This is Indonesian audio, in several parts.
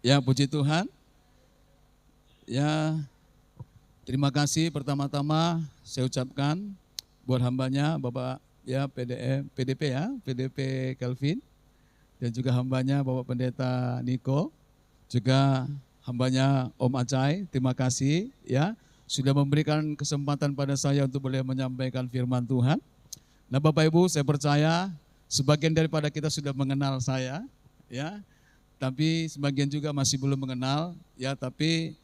Ya, puji Tuhan. Ya, terima kasih pertama-tama saya ucapkan buat hambanya Bapak ya PDP Kelvin, dan juga hambanya Bapak Pendeta Niko, juga hambanya Om Acai. Terima kasih ya sudah memberikan kesempatan pada saya untuk boleh menyampaikan firman Tuhan. Nah, Bapak Ibu, saya percaya sebagian daripada kita sudah mengenal saya ya. Tapi sebagian juga masih belum mengenal, ya. Tapi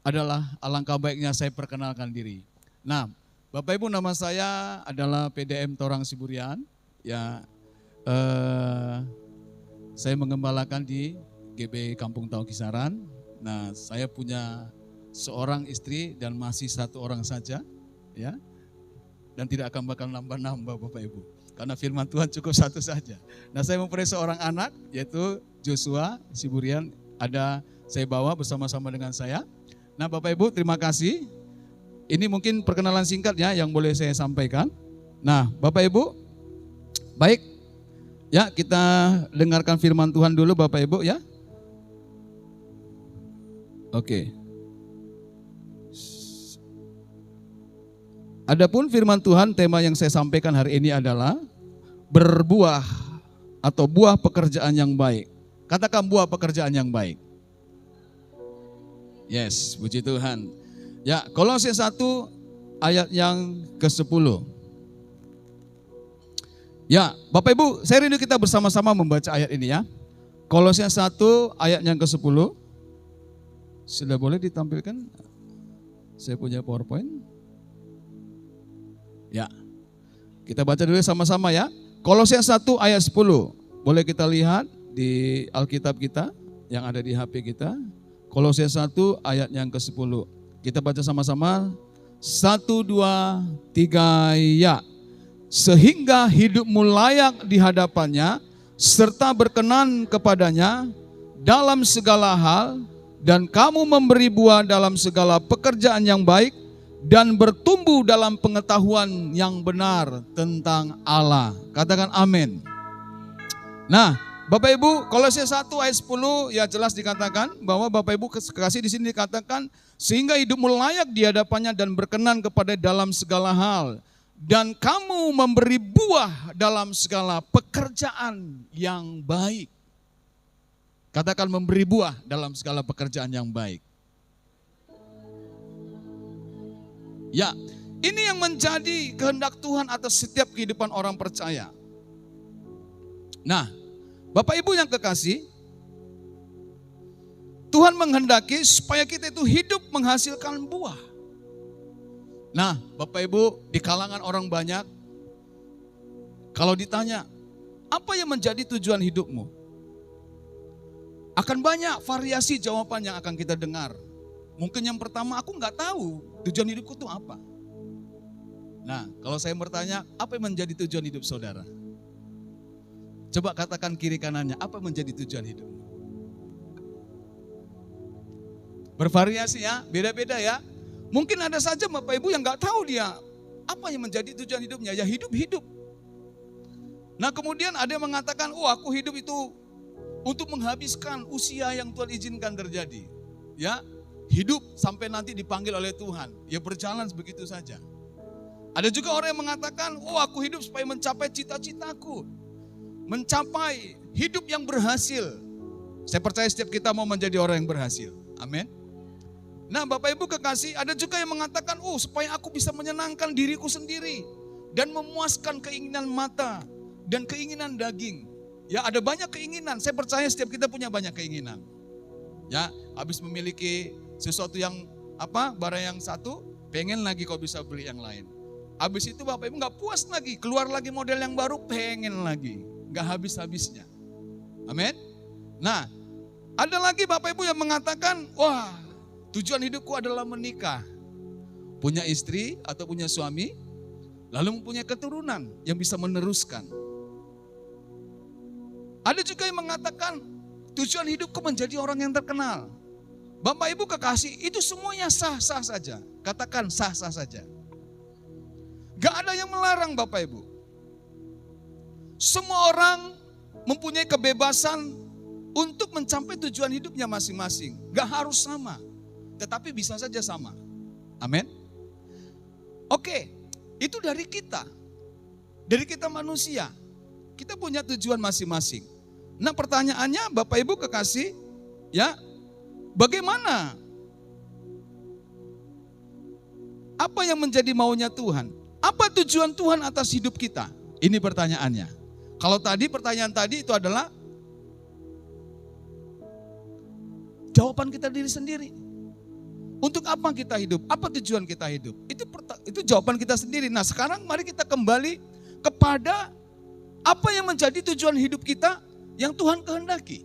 adalah alangkah baiknya saya perkenalkan diri. Nah, Bapak Ibu, nama saya adalah PDM Torang Siburian. Ya, saya mengembalakan di GB Kampung Tau Kisaran. Nah, saya punya seorang istri dan masih satu orang saja, ya. Dan tidak akan bakal nambah-nambah, Bapak Ibu. Karena firman Tuhan cukup satu saja. Nah, saya mempunyai seorang anak, yaitu Joshua Siburian, saya bawa bersama-sama dengan saya. Nah, Bapak Ibu, terima kasih. Ini mungkin perkenalan singkat ya yang boleh saya sampaikan. Nah, Bapak Ibu, baik. Ya, kita dengarkan firman Tuhan dulu Bapak Ibu ya. Oke. Adapun firman Tuhan, tema yang saya sampaikan hari ini adalah berbuah atau buah pekerjaan yang baik. Katakan buah pekerjaan yang baik. Yes, puji Tuhan. Ya, Kolose 1 ayat yang ke-10. Ya, Bapak Ibu, saya rindu kita bersama-sama membaca ayat ini ya. Kolose 1 ayat yang ke-10. Sudah boleh ditampilkan? Saya punya PowerPoint. Ya, kita baca dulu sama-sama ya. Kolose 1 ayat 10. Boleh kita lihat di Alkitab kita yang ada di HP kita. Kolose 1 ayat yang ke-10. Kita baca sama-sama. 1, 2, 3, ya. Sehingga hidupmu layak di hadapannya, serta berkenan kepadanya dalam segala hal, dan kamu memberi buah dalam segala pekerjaan yang baik, dan bertumbuh dalam pengetahuan yang benar tentang Allah. Katakan amin. Nah, Bapak Ibu, Kolose 1 ayat 10 ya jelas dikatakan bahwa Bapak Ibu kekasih di sini dikatakan sehingga hidupmu layak di hadapannya dan berkenan kepada dalam segala hal, dan kamu memberi buah dalam segala pekerjaan yang baik. Katakan memberi buah dalam segala pekerjaan yang baik. Ya, ini yang menjadi kehendak Tuhan atas setiap kehidupan orang percaya. Nah, Bapak Ibu yang kekasih, Tuhan menghendaki supaya kita itu hidup menghasilkan buah. Nah, Bapak Ibu, di kalangan orang banyak, kalau ditanya, apa yang menjadi tujuan hidupmu? Akan banyak variasi jawaban yang akan kita dengar. Mungkin yang pertama, aku nggak tahu tujuan hidupku itu apa. Nah, kalau saya bertanya, apa yang menjadi tujuan hidup saudara? Coba katakan kiri kanannya, apa yang menjadi tujuan hidup? Bervariasi ya, beda-beda ya. Mungkin ada saja Bapak Ibu yang nggak tahu dia apa yang menjadi tujuan hidupnya, ya hidup-hidup. Nah, kemudian ada yang mengatakan, oh aku hidup itu untuk menghabiskan usia yang Tuhan izinkan terjadi. Ya, hidup sampai nanti dipanggil oleh Tuhan. Ya berjalan begitu saja. Ada juga orang yang mengatakan, oh aku hidup supaya mencapai cita-citaku. Mencapai hidup yang berhasil. Saya percaya setiap kita mau menjadi orang yang berhasil. Amin. Nah, Bapak Ibu kekasih, ada juga yang mengatakan, oh supaya aku bisa menyenangkan diriku sendiri. Dan memuaskan keinginan mata dan keinginan daging. Ya ada banyak keinginan, saya percaya setiap kita punya banyak keinginan. Ya, habis memiliki sesuatu yang barang yang satu, pengen lagi kau bisa beli yang lain. Habis itu Bapak Ibu gak puas lagi, keluar lagi model yang baru, pengen lagi. Gak habis-habisnya. Amin. Nah, ada lagi Bapak Ibu yang mengatakan, wah tujuan hidupku adalah menikah. Punya istri atau punya suami, lalu mempunyai keturunan yang bisa meneruskan. Ada juga yang mengatakan tujuan hidupku menjadi orang yang terkenal. Bapak Ibu kekasih, itu semuanya sah-sah saja. Katakan sah-sah saja. Gak ada yang melarang Bapak Ibu. Semua orang mempunyai kebebasan untuk mencapai tujuan hidupnya masing-masing. Gak harus sama, tetapi bisa saja sama. Amin. Oke, itu dari kita. Dari kita manusia. Kita punya tujuan masing-masing. Nah pertanyaannya Bapak Ibu kekasih, ya, bagaimana? Apa yang menjadi maunya Tuhan? Apa tujuan Tuhan atas hidup kita? Ini pertanyaannya. Kalau tadi pertanyaan tadi itu adalah jawaban kita diri sendiri. Untuk apa kita hidup? Apa tujuan kita hidup? Itu jawaban kita sendiri. Nah sekarang mari kita kembali kepada apa yang menjadi tujuan hidup kita yang Tuhan kehendaki.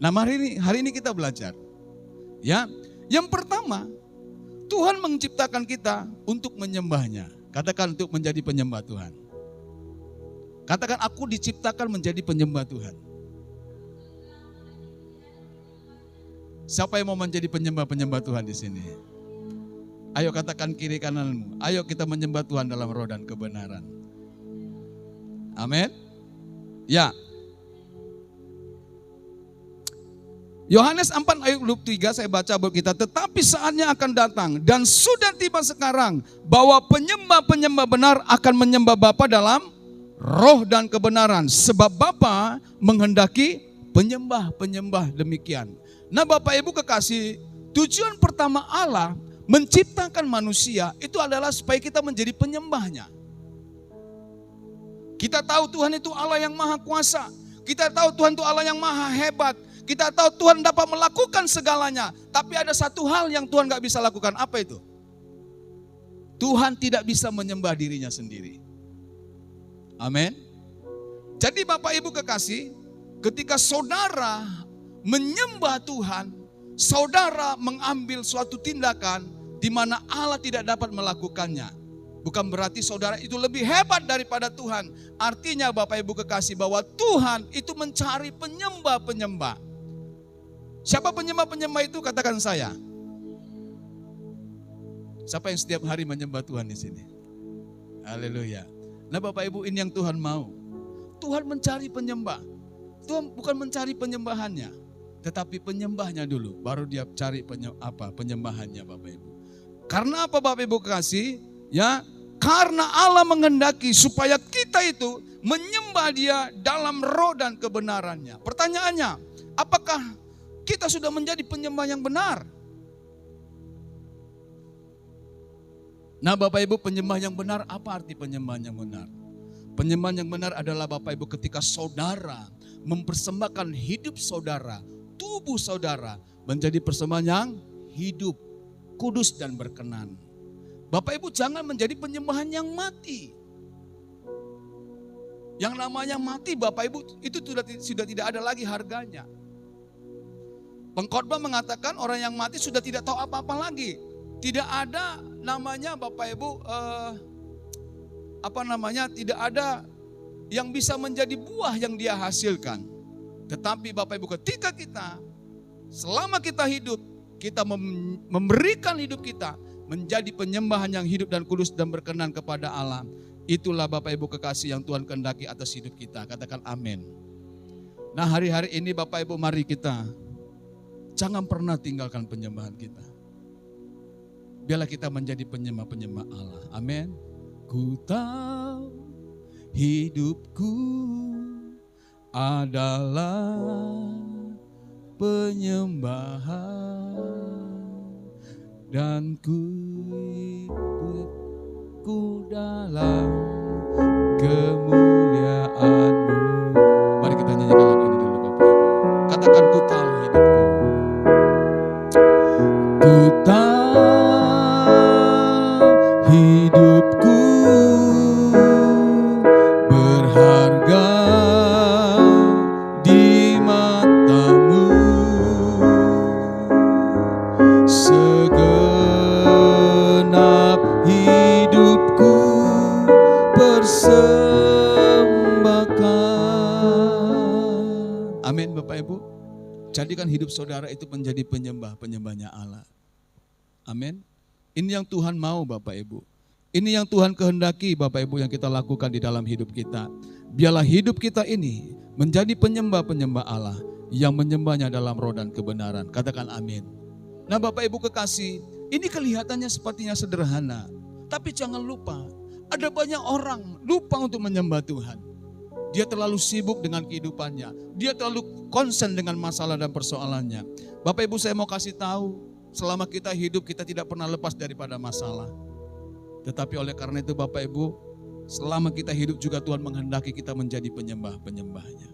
Nah hari ini kita belajar. Ya, yang pertama, Tuhan menciptakan kita untuk menyembahnya. Katakan untuk menjadi penyembah Tuhan. Katakan aku diciptakan menjadi penyembah Tuhan. Siapa yang mau menjadi penyembah Tuhan di sini? Ayo katakan kiri kananmu. Ayo kita menyembah Tuhan dalam roh dan kebenaran. Amin. Ya. Yohanes 4 ayat 23 saya baca buat kita. Tetapi saatnya akan datang dan sudah tiba sekarang bahwa penyembah-penyembah benar akan menyembah Bapa dalam roh dan kebenaran. Sebab Bapa menghendaki penyembah-penyembah demikian. Nah Bapak Ibu kekasih, tujuan pertama Allah menciptakan manusia itu adalah supaya kita menjadi penyembahnya. Kita tahu Tuhan itu Allah yang maha kuasa. Kita tahu Tuhan itu Allah yang maha hebat. Kita tahu Tuhan dapat melakukan segalanya. Tapi ada satu hal yang Tuhan gak bisa lakukan. Apa itu? Tuhan tidak bisa menyembah dirinya sendiri. Amin. Jadi Bapak Ibu kekasih, ketika saudara menyembah Tuhan, saudara mengambil suatu tindakan di mana Allah tidak dapat melakukannya. Bukan berarti saudara itu lebih hebat daripada Tuhan. Artinya Bapak Ibu kekasih bahwa Tuhan itu mencari penyembah-penyembah. Siapa penyembah-penyembah itu? Katakan saya. Siapa yang setiap hari menyembah Tuhan di sini? Haleluya. Nah Bapak Ibu, ini yang Tuhan mau. Tuhan mencari penyembah. Tuhan bukan mencari penyembahannya, tetapi penyembahnya dulu, baru dia cari penyembahannya Bapak Ibu. Karena apa Bapak Ibu kekasih? Ya, karena Allah menghendaki supaya kita itu menyembah Dia dalam roh dan kebenarannya. Pertanyaannya, apakah kita sudah menjadi penyembah yang benar? Nah Bapak Ibu, penyembah yang benar, apa arti penyembah yang benar? Penyembahan yang benar adalah Bapak Ibu ketika saudara mempersembahkan hidup saudara, tubuh saudara menjadi persembahan yang hidup, kudus dan berkenan. Bapak Ibu jangan menjadi penyembahan yang mati. Yang namanya mati Bapak Ibu itu sudah tidak ada lagi harganya. Pengkhotbah mengatakan orang yang mati sudah tidak tahu apa-apa lagi. Tidak ada namanya Bapak Ibu tidak ada yang bisa menjadi buah yang dia hasilkan. Tetapi Bapak Ibu ketika selama kita hidup, kita memberikan hidup kita menjadi penyembahan yang hidup dan kudus dan berkenan kepada Allah. Itulah Bapak Ibu kekasih yang Tuhan kehendaki atas hidup kita. Katakan amin. Nah hari-hari ini Bapak Ibu mari kita jangan pernah tinggalkan penyembahan kita. Biarlah kita menjadi penyembah-penyembah Allah. Amin. Ku tahu hidupku adalah penyembahan dan ku dalam kemuliaan-Mu. Mari kita nyanyikan lagu ini dulu Bapak Ibu. Katakan ku tahu hidupku. Ku tahu hidupku berharga di mata-Mu. Segenap hidupku persembahkan. Amin Bapak Ibu. Jadikan hidup saudara itu menjadi penyembahnya Allah. Amin. Ini yang Tuhan mau Bapak Ibu. Ini yang Tuhan kehendaki Bapak Ibu yang kita lakukan di dalam hidup kita. Biarlah hidup kita ini menjadi penyembah-penyembah Allah yang menyembahnya dalam roh dan kebenaran. Katakan amin. Nah Bapak Ibu kekasih, ini kelihatannya sepertinya sederhana. Tapi jangan lupa, ada banyak orang lupa untuk menyembah Tuhan. Dia terlalu sibuk dengan kehidupannya. Dia terlalu konsen dengan masalah dan persoalannya. Bapak Ibu saya mau kasih tahu, selama kita hidup kita tidak pernah lepas daripada masalah. Tetapi oleh karena itu Bapak Ibu, selama kita hidup juga Tuhan menghendaki kita menjadi penyembah-penyembahnya.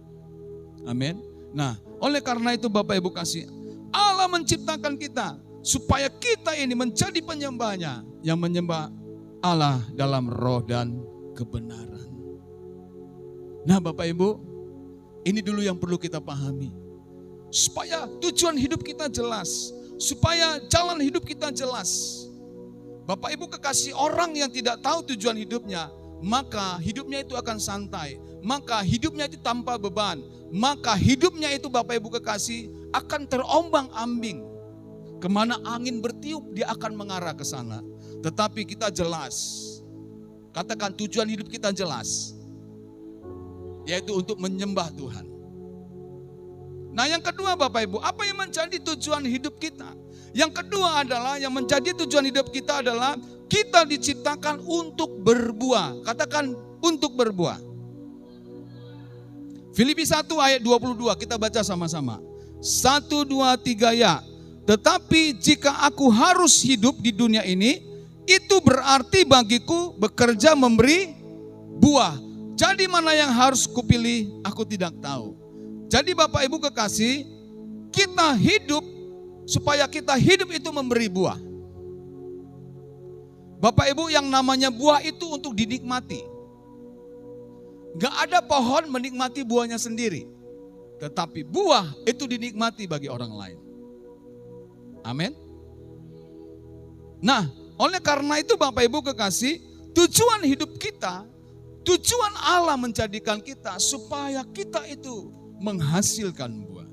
Amin. Nah, oleh karena itu Bapak Ibu kasih, Allah menciptakan kita supaya kita ini menjadi penyembahnya yang menyembah Allah dalam roh dan kebenaran. Nah Bapak Ibu, ini dulu yang perlu kita pahami. Supaya tujuan hidup kita jelas, supaya jalan hidup kita jelas. Bapak Ibu kekasih, orang yang tidak tahu tujuan hidupnya, maka hidupnya itu akan santai. Maka hidupnya itu tanpa beban. Maka hidupnya itu Bapak Ibu kekasih akan terombang-ambing. Kemana angin bertiup dia akan mengarah ke sana. Tetapi kita jelas. Katakan tujuan hidup kita jelas. Yaitu untuk menyembah Tuhan. Nah yang kedua Bapak Ibu, apa yang menjadi tujuan hidup kita? Yang kedua adalah, yang menjadi tujuan hidup kita adalah kita diciptakan untuk berbuah. Katakan untuk berbuah. Filipi 1 ayat 22 kita baca sama-sama. 1, 2, 3 ya. Tetapi jika aku harus hidup di dunia ini, itu berarti bagiku bekerja memberi buah. Jadi mana yang harus kupilih aku tidak tahu. Jadi Bapak Ibu kekasih, kita hidup supaya kita hidup itu memberi buah. Bapak Ibu, yang namanya buah itu untuk dinikmati. Gak ada pohon menikmati buahnya sendiri. Tetapi buah itu dinikmati bagi orang lain. Amin. Nah, oleh karena itu Bapak Ibu kekasih, tujuan hidup kita, tujuan Allah menjadikan kita supaya kita itu menghasilkan buah.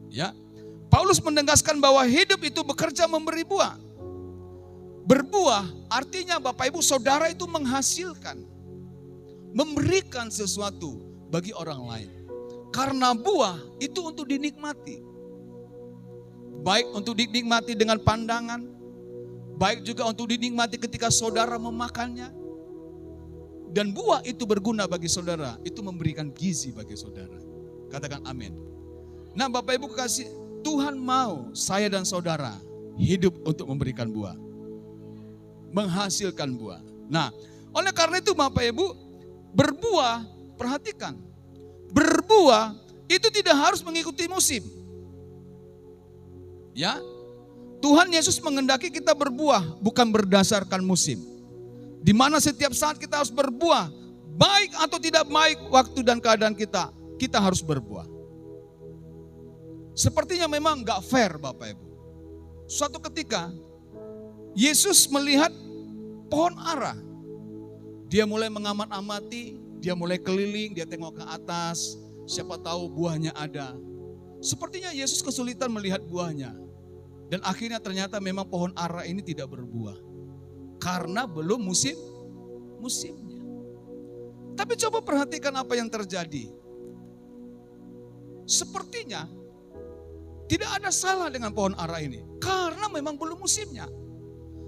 Ya, Paulus menegaskan bahwa hidup itu bekerja memberi buah. Berbuah artinya Bapak Ibu saudara itu menghasilkan, memberikan sesuatu bagi orang lain. Karena buah itu untuk dinikmati. Baik untuk dinikmati dengan pandangan, baik juga untuk dinikmati ketika saudara memakannya. Dan buah itu berguna bagi saudara, itu memberikan gizi bagi saudara. Katakan amin. Nah Bapak Ibu kasih, Tuhan mau saya dan saudara hidup untuk memberikan buah. Menghasilkan buah. Nah oleh karena itu Bapak Ibu, berbuah, perhatikan. Berbuah itu tidak harus mengikuti musim. Ya, Tuhan Yesus menghendaki kita berbuah bukan berdasarkan musim. Di mana setiap saat kita harus berbuah, baik atau tidak baik waktu dan keadaan kita harus berbuah. Sepertinya memang gak fair Bapak Ibu. Suatu ketika Yesus melihat pohon ara. Dia mulai mengamat-amati, dia mulai keliling, dia tengok ke atas, siapa tahu buahnya ada. Sepertinya Yesus kesulitan melihat buahnya. Dan akhirnya ternyata memang pohon ara ini tidak berbuah. Karena belum musimnya. Tapi coba perhatikan apa yang terjadi. Sepertinya tidak ada salah dengan pohon ara ini. Karena memang belum musimnya.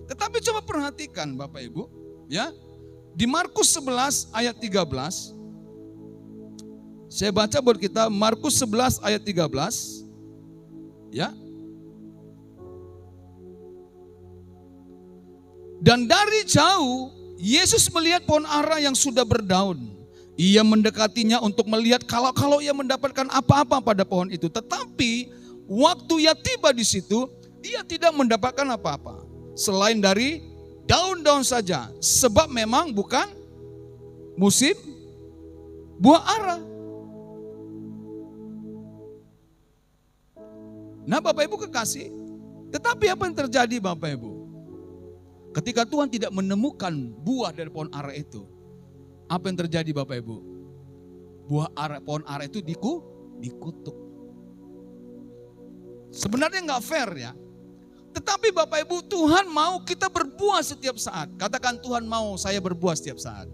Tetapi coba perhatikan Bapak Ibu. Ya, di Markus 11 ayat 13. Saya baca buat kita Markus 11 ayat 13. Ya. Dan dari jauh Yesus melihat pohon ara yang sudah berdaun. Ia mendekatinya untuk melihat kalau ia mendapatkan apa-apa pada pohon itu. Tetapi waktu ia tiba di situ, ia tidak mendapatkan apa-apa selain dari daun-daun saja. Sebab memang bukan musim buah ara. Nah Bapak Ibu kekasih, tetapi apa yang terjadi Bapak Ibu? Ketika Tuhan tidak menemukan buah dari pohon ara itu, apa yang terjadi Bapak Ibu? Pohon ara itu dikutuk. Sebenarnya nggak fair ya. Tetapi Bapak Ibu, Tuhan mau kita berbuah setiap saat. Katakan Tuhan mau saya berbuah setiap saat.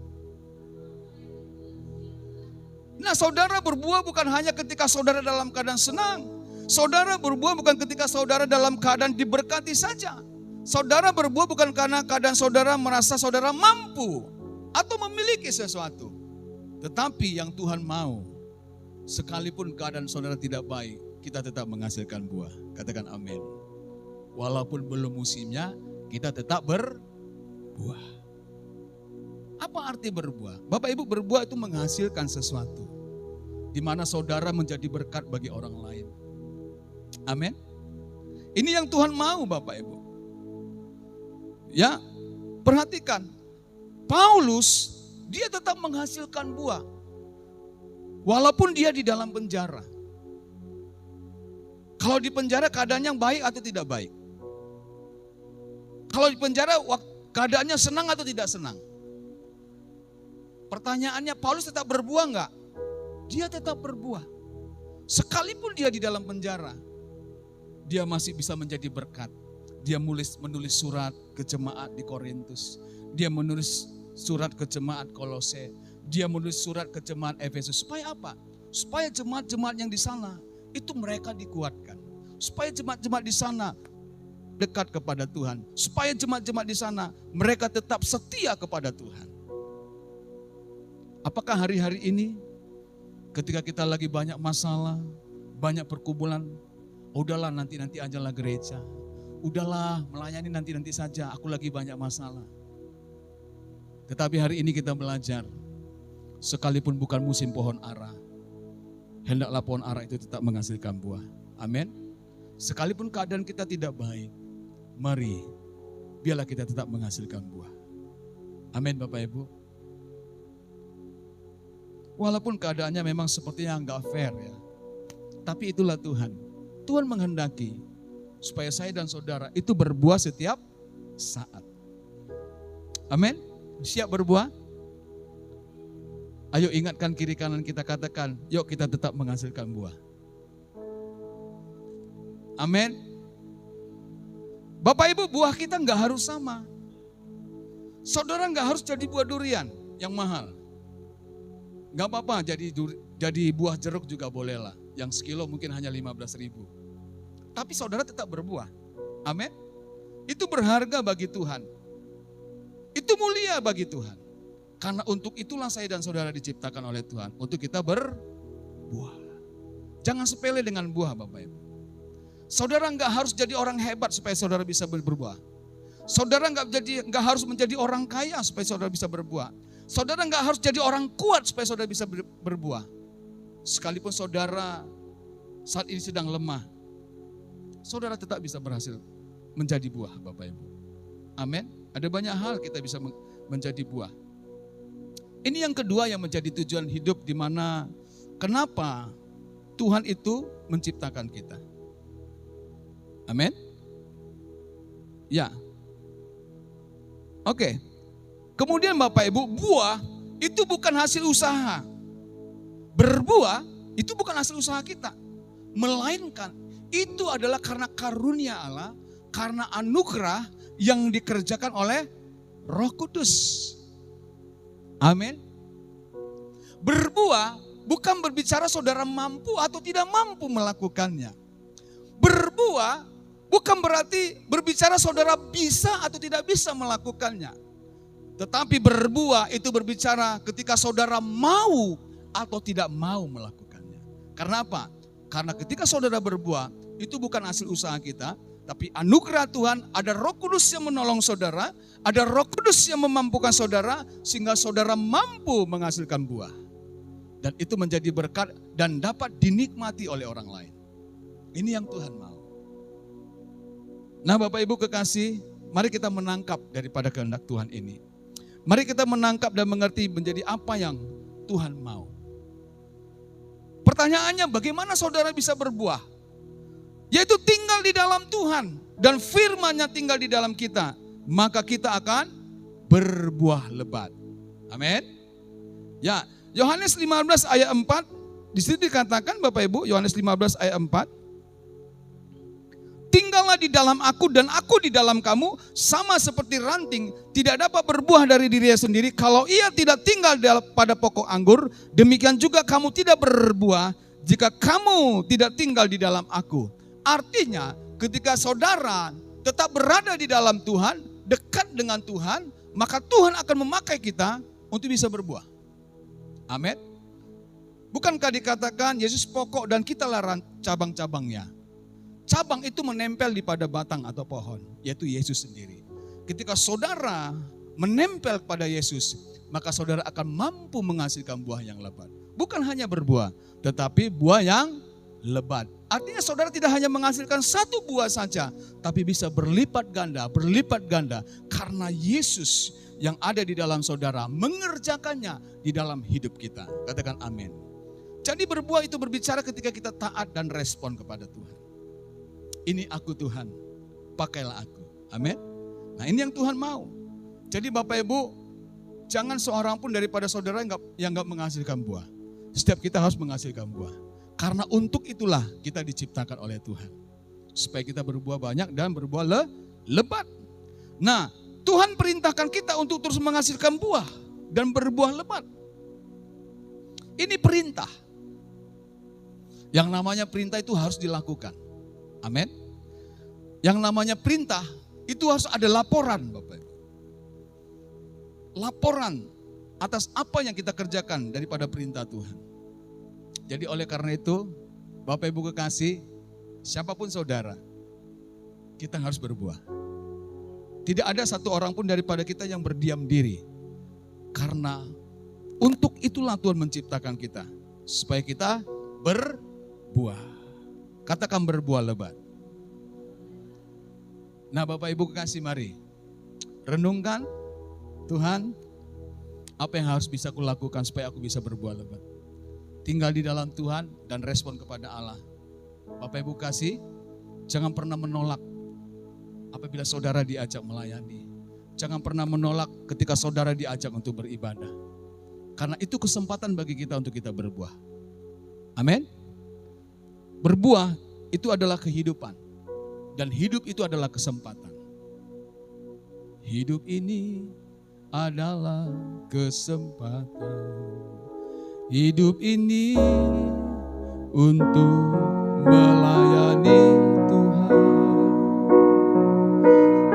Nah, saudara berbuah bukan hanya ketika saudara dalam keadaan senang. Saudara berbuah bukan ketika saudara dalam keadaan diberkati saja. Saudara berbuah bukan karena keadaan saudara merasa saudara mampu atau memiliki sesuatu. Tetapi yang Tuhan mau, sekalipun keadaan saudara tidak baik, kita tetap menghasilkan buah. Katakan amin. Walaupun belum musimnya, kita tetap berbuah. Apa arti berbuah? Bapak Ibu, berbuah itu menghasilkan sesuatu di mana saudara menjadi berkat bagi orang lain. Amin. Ini yang Tuhan mau, Bapak Ibu. Ya, perhatikan. Paulus, dia tetap menghasilkan buah. Walaupun dia di dalam penjara. Kalau di penjara keadaannya baik atau tidak baik? Kalau di penjara keadaannya senang atau tidak senang? Pertanyaannya, Paulus tetap berbuah enggak? Dia tetap berbuah. Sekalipun dia di dalam penjara, dia masih bisa menjadi berkat. Dia menulis surat ke jemaat di Korintus. Dia menulis surat ke jemaat Kolose. Dia menulis surat ke jemaat Efesus. Supaya apa? Supaya jemaat-jemaat yang di sana itu mereka dikuatkan. Supaya jemaat-jemaat di sana dekat kepada Tuhan. Supaya jemaat-jemaat di sana mereka tetap setia kepada Tuhan. Apakah hari-hari ini ketika kita lagi banyak masalah, banyak perkumpulan, udahlah nanti-nanti aja lah gereja. Udahlah melayani nanti-nanti saja, aku lagi banyak masalah. Tetapi hari ini kita belajar, sekalipun bukan musim pohon ara, hendaklah pohon ara itu tetap menghasilkan buah. Amin. Sekalipun keadaan kita tidak baik, mari biarlah kita tetap menghasilkan buah. Amin Bapak Ibu. Walaupun keadaannya memang sepertinya enggak fair ya. Tapi itulah Tuhan. Tuhan menghendaki supaya saya dan saudara itu berbuah setiap saat. Amin. Siap berbuah? Ayo ingatkan kiri kanan kita, katakan, yuk kita tetap menghasilkan buah. Amin. Bapak Ibu, buah kita enggak harus sama. Saudara enggak harus jadi buah durian yang mahal. Gak apa-apa, jadi buah jeruk juga bolehlah. Yang sekilo mungkin hanya 15.000. Tapi saudara tetap berbuah. Amin. Itu berharga bagi Tuhan. Itu mulia bagi Tuhan. Karena untuk itulah saya dan saudara diciptakan oleh Tuhan. Untuk kita berbuah. Jangan sepele dengan buah Bapak Ibu. Saudara gak harus jadi orang hebat supaya saudara bisa berbuah. Saudara gak harus menjadi orang kaya supaya saudara bisa berbuah. Saudara gak harus jadi orang kuat supaya saudara bisa berbuah. Sekalipun saudara saat ini sedang lemah, saudara tetap bisa berhasil menjadi buah Bapak Ibu. Amin. Ada banyak hal kita bisa menjadi buah. Ini yang kedua yang menjadi tujuan hidup, di mana kenapa Tuhan itu menciptakan kita. Amin. Ya. Oke. Kemudian Bapak Ibu, buah itu bukan hasil usaha. Berbuah itu bukan hasil usaha kita. Melainkan itu adalah karena karunia Allah, karena anugerah yang dikerjakan oleh Roh Kudus. Amin. Berbuah bukan berbicara saudara mampu atau tidak mampu melakukannya. Berbuah bukan berarti berbicara saudara bisa atau tidak bisa melakukannya. Tetapi berbuah itu berbicara ketika saudara mau atau tidak mau melakukannya. Karena apa? Karena ketika saudara berbuah, itu bukan hasil usaha kita, tapi anugerah Tuhan, ada Roh Kudus yang menolong saudara, ada Roh Kudus yang memampukan saudara, sehingga saudara mampu menghasilkan buah. Dan itu menjadi berkat dan dapat dinikmati oleh orang lain. Ini yang Tuhan mau. Nah Bapak Ibu kekasih, mari kita menangkap daripada kehendak Tuhan ini. Mari kita menangkap dan mengerti menjadi apa yang Tuhan mau. Pertanyaannya, bagaimana saudara bisa berbuah? Yaitu tinggal di dalam Tuhan dan firman-Nya tinggal di dalam kita. Maka kita akan berbuah lebat. Amin. Ya, Yohanes 15 ayat 4. Di situ dikatakan Bapak Ibu, Yohanes 15 ayat 4. tinggallah di dalam aku dan aku di dalam kamu, sama seperti ranting tidak dapat berbuah dari dirinya sendiri kalau ia tidak tinggal pada pokok anggur, demikian juga kamu tidak berbuah jika kamu tidak tinggal di dalam aku. Artinya ketika saudara tetap berada di dalam Tuhan, dekat dengan Tuhan, maka Tuhan akan memakai kita untuk bisa berbuah. Amin. Bukankah dikatakan Yesus pokok dan kitalah cabang-cabangnya. Cabang itu menempel di pada batang atau pohon, yaitu Yesus sendiri. Ketika saudara menempel kepada Yesus, maka saudara akan mampu menghasilkan buah yang lebat. Bukan hanya berbuah, tetapi buah yang lebat. Artinya saudara tidak hanya menghasilkan satu buah saja, tapi bisa berlipat ganda, karena Yesus yang ada di dalam saudara mengerjakannya di dalam hidup kita. Katakan amin. Jadi berbuah itu berbicara ketika kita taat dan respon kepada Tuhan. Ini aku Tuhan, pakailah aku. Amin. Nah ini yang Tuhan mau. Jadi Bapak Ibu, jangan seorang pun daripada saudara yang gak menghasilkan buah. Setiap kita harus menghasilkan buah. Karena untuk itulah kita diciptakan oleh Tuhan. Supaya kita berbuah banyak dan berbuah lebat. Nah Tuhan perintahkan kita untuk terus menghasilkan buah dan berbuah lebat. Ini perintah. Yang namanya perintah itu harus dilakukan. Amin. Yang namanya perintah itu harus ada laporan, Bapak Ibu. Laporan atas apa yang kita kerjakan daripada perintah Tuhan. Jadi oleh karena itu, Bapak Ibu kekasih, siapapun saudara, kita harus berbuah. Tidak ada satu orang pun daripada kita yang berdiam diri. Karena untuk itulah Tuhan menciptakan kita. Supaya kita berbuah. Katakan berbuah lebat. Nah Bapak Ibu kekasih, mari renungkan, Tuhan, apa yang harus bisa kulakukan supaya aku bisa berbuah lebat. Tinggal di dalam Tuhan dan respon kepada Allah. Bapak Ibu kasih, jangan pernah menolak apabila saudara diajak melayani. Jangan pernah menolak ketika saudara diajak untuk beribadah. Karena itu kesempatan bagi kita untuk kita berbuah. Amin. Berbuah itu adalah kehidupan. Dan hidup itu adalah kesempatan. Hidup ini adalah kesempatan. Hidup ini untuk melayani Tuhan.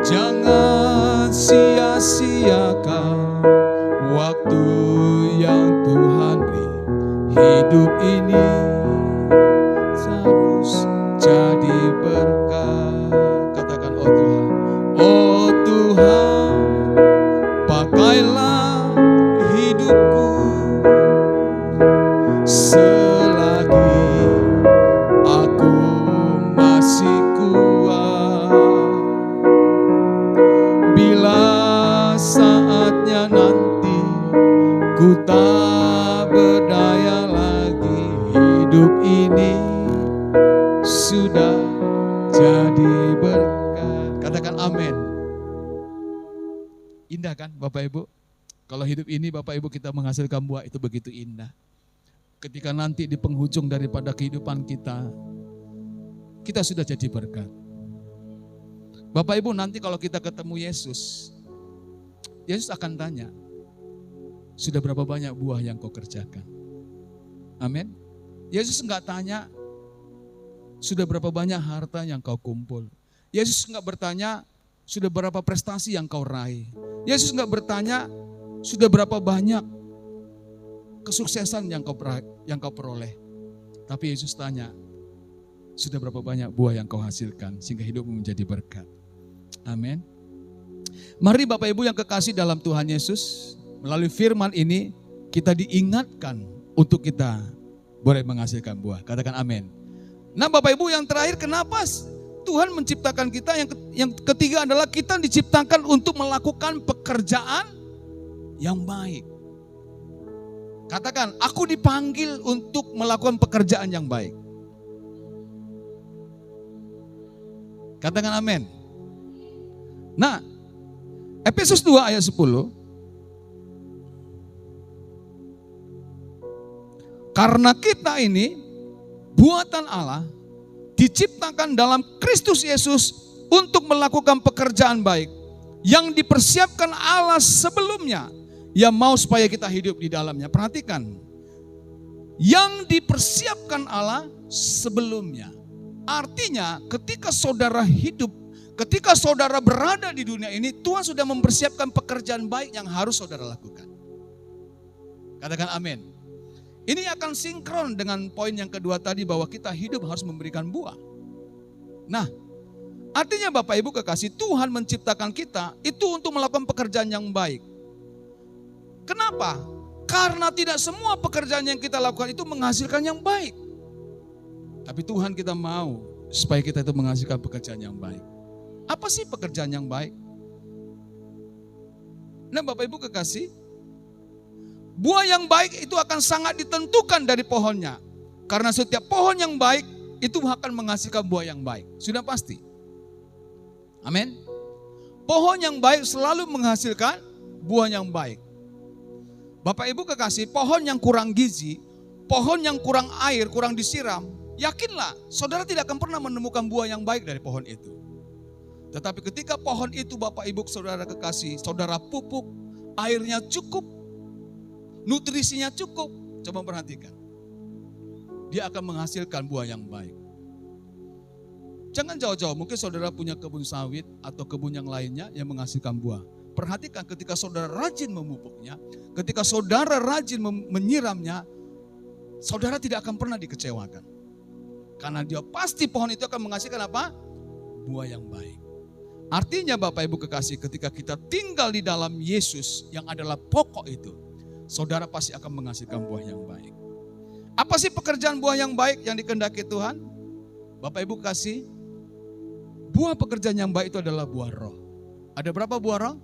Jangan sia-siakan waktu yang Tuhan beri. Hidup ini harus jadi berkat. Katakan oh Tuhan, oh Tuhan, pakailah hidupku selagi aku masih kuat. Bila saatnya nanti ku tak berdaya lagi, hidup ini sudah jadi berkat. Katakan amin. Indah kan Bapak Ibu? Kalau hidup ini Bapak Ibu kita menghasilkan buah itu begitu indah. Ketika nanti di penghujung daripada kehidupan kita, kita sudah jadi berkat. Bapak Ibu nanti kalau kita ketemu Yesus, Yesus akan tanya, sudah berapa banyak buah yang kau kerjakan? Amin. Yesus enggak tanya, sudah berapa banyak harta yang kau kumpul. Yesus enggak bertanya, sudah berapa prestasi yang kau raih. Yesus enggak bertanya, sudah berapa banyak kesuksesan yang kau peroleh. Tapi Yesus tanya, sudah berapa banyak buah yang kau hasilkan sehingga hidupmu menjadi berkat. Amin. Mari Bapak Ibu yang kekasih dalam Tuhan Yesus, melalui firman ini kita diingatkan untuk kita boleh menghasilkan buah. Katakan amin. Nah Bapak Ibu yang terakhir, kenapa Tuhan menciptakan kita? Yang ketiga adalah kita diciptakan untuk melakukan pekerjaan yang baik. Katakan, aku dipanggil untuk melakukan pekerjaan yang baik. Katakan amin. Nah, Efesus 2 ayat 10. Karena kita ini buatan Allah, diciptakan dalam Kristus Yesus untuk melakukan pekerjaan baik yang dipersiapkan Allah sebelumnya. Yang mau supaya kita hidup di dalamnya. Perhatikan, yang dipersiapkan Allah sebelumnya. Artinya ketika saudara hidup, ketika saudara berada di dunia ini, Tuhan sudah mempersiapkan pekerjaan baik yang harus saudara lakukan. Katakan amin. Ini akan sinkron dengan poin yang kedua tadi, bahwa kita hidup harus memberikan buah. Nah, artinya Bapak Ibu kekasih, Tuhan menciptakan kita itu untuk melakukan pekerjaan yang baik. Kenapa? Karena tidak semua pekerjaan yang kita lakukan itu menghasilkan yang baik. Tapi Tuhan kita mau supaya kita itu menghasilkan pekerjaan yang baik. Apa sih pekerjaan yang baik? Nah Bapak Ibu kekasih, buah yang baik itu akan sangat ditentukan dari pohonnya. Karena setiap pohon yang baik itu akan menghasilkan buah yang baik. Sudah pasti. Amin. Pohon yang baik selalu menghasilkan buah yang baik. Bapak Ibu kekasih, pohon yang kurang gizi, pohon yang kurang air, kurang disiram, yakinlah saudara tidak akan pernah menemukan buah yang baik dari pohon itu. Tetapi ketika pohon itu Bapak Ibu saudara kekasih, saudara pupuk, airnya cukup, nutrisinya cukup, coba perhatikan. Dia akan menghasilkan buah yang baik. Jangan jauh-jauh, mungkin saudara punya kebun sawit atau kebun yang lainnya yang menghasilkan buah. Perhatikan ketika saudara rajin memupuknya, ketika saudara rajin menyiramnya, saudara tidak akan pernah dikecewakan. Karena dia pasti pohon itu akan menghasilkan apa? Buah yang baik. Artinya Bapak Ibu kekasih, ketika kita tinggal di dalam Yesus yang adalah pokok itu, saudara pasti akan menghasilkan buah yang baik. Apa sih pekerjaan buah yang baik yang dikehendaki Tuhan? Bapak Ibu kekasih, buah pekerjaan yang baik itu adalah buah roh. Ada berapa buah roh?